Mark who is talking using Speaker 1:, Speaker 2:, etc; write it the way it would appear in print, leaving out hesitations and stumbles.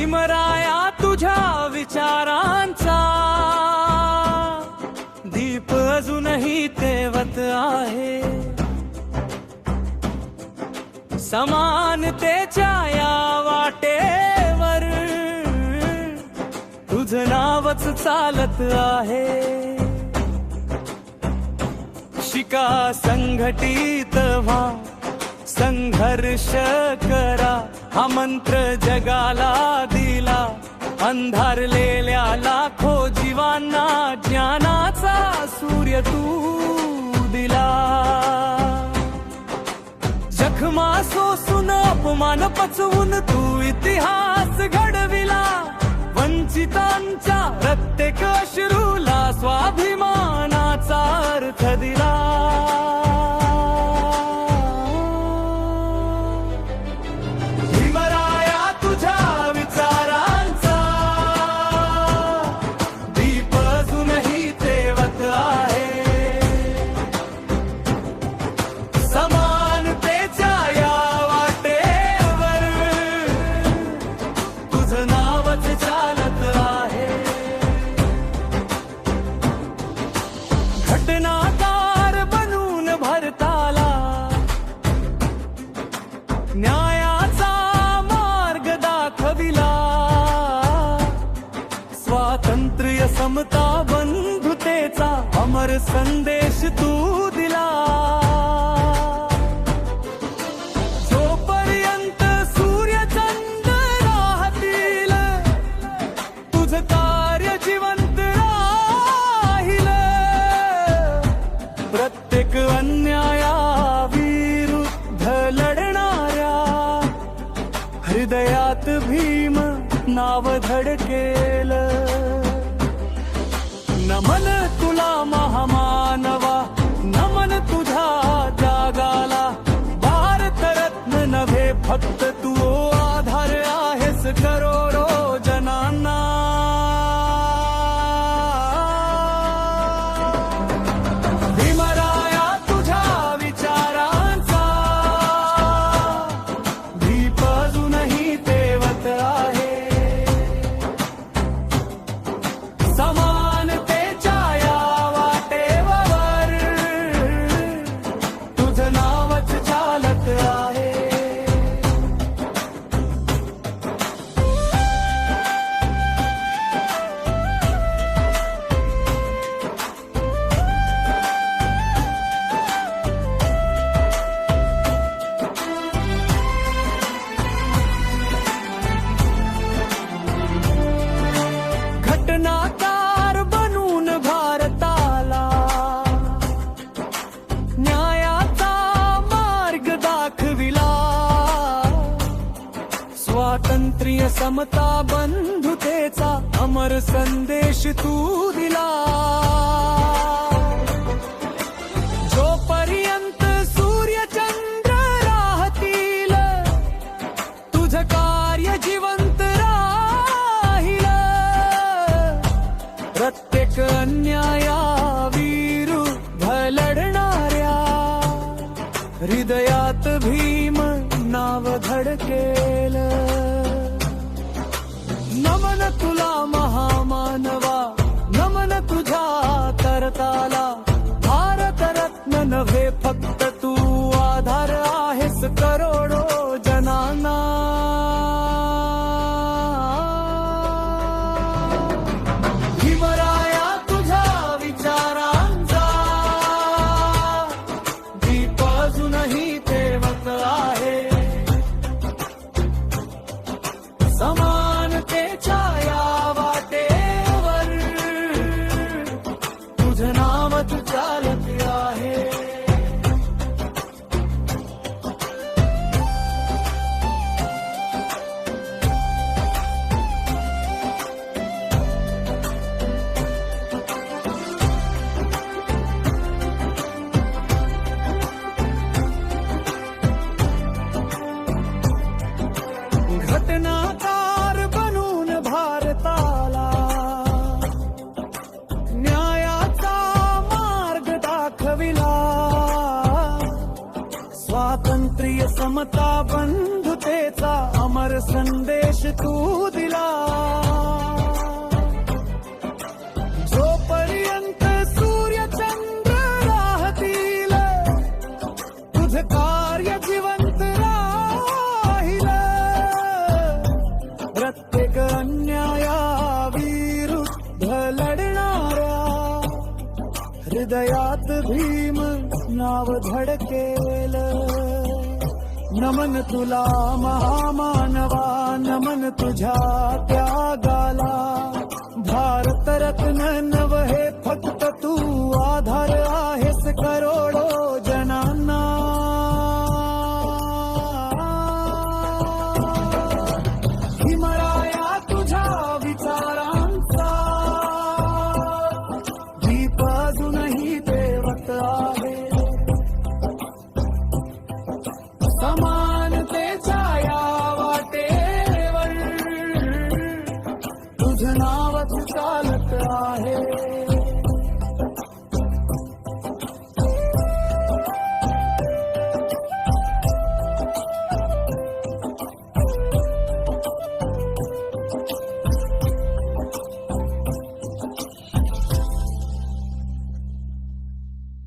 Speaker 1: भीमराया तुझ्या विचारांचा दीप अजूनही तेवत आहे. समानतेच्या या वाटेवर तुझं नावच चालत आहे. शिका संघटित व्हा, संघर्ष करा, हा मंत्र जगाला दिला. अंधारलेल्या लाखो जीवांना ज्ञानाचा सूर्य तू दिला. जखमा सोसून अपमान पचवून तू इतिहास घडविला. वंचितांच्या प्रत्येक अश्रूला स्वाभिमानाचा अर्थ दिला. भीमराया तुझ्या विचारांचा दीप अजूनही तेवत आहे. समानतेच्या या वाटेवर तुझं नावच चालत आहे. घटनाकार बनून भारताला न्यायाचा मार्ग दाखविला. स्वातंत्र्य समता बंधुतेचा अमर संदेश तू दिला. जोपर्यंत सूर्यचंद्र राहतील तुझं कार्य जिवंत राहील. प्रत्येक अन्यायाविरुद्ध लढणाऱ्या हृदयात भीम नाव धडकेल. नमन तुला महामानवा, नमन तुझ्या त्यागाला. भारतरत्न नव्हे फक्त तू आधार आहेस करोडो जनांना. भीमराया तुझ्या विचारांचा दीप अजूनही तेवत आहे. समानतेच्या या वाटेवर तुझं नावच चालत आहे. घटनाकार बनून भारताला न्यायाचा मार्ग दाखविला. स्वातंत्र्य समता बंधुतेचा अमर संदेश तू दिला. जोपर्यंत सूर्यचंद्र राहतील तुझं कार्य जिवंत राहील. प्रत्येक अन्यायाविरुद्ध लढणाऱ्या हृदयात भीम नाव धडकेल. नमन तुला महामानवा, नमन तुझ्या तरताला. भारतरत्न नव्हे फक्त तू आधार आहेस करोडो जनांना. भीमराया तुझ्या विचारांचा दीप अजूनही तेवत आहे. समानतेच्या या वाटेवर तुझं नावच चालत आहे. घटनाकार बनून भारताला न्यायाचा मार्ग दाखविला. स्वातंत्र्य समता बंधुतेचा अमर संदेश तू दिला. जोपर्यंत सूर्य चंद्र राहतील तुझ कार्य जिवंत राहील. प्रत्येक अन्यायाविरुद्ध लढणाऱ्या हृदयात भीम नाव धडकेल. नमन तुला महामानवा, नमन तुझ्या त्यागाला. भारतरत्न नव्हे फक्त तू, आधार आहेस करोडो जनांना. हिमालया तुझ्या विचारांचा दीप अजूनही तेवत आहे. समानतेच्या या वाटेवर तुझं नावच चालत आहे.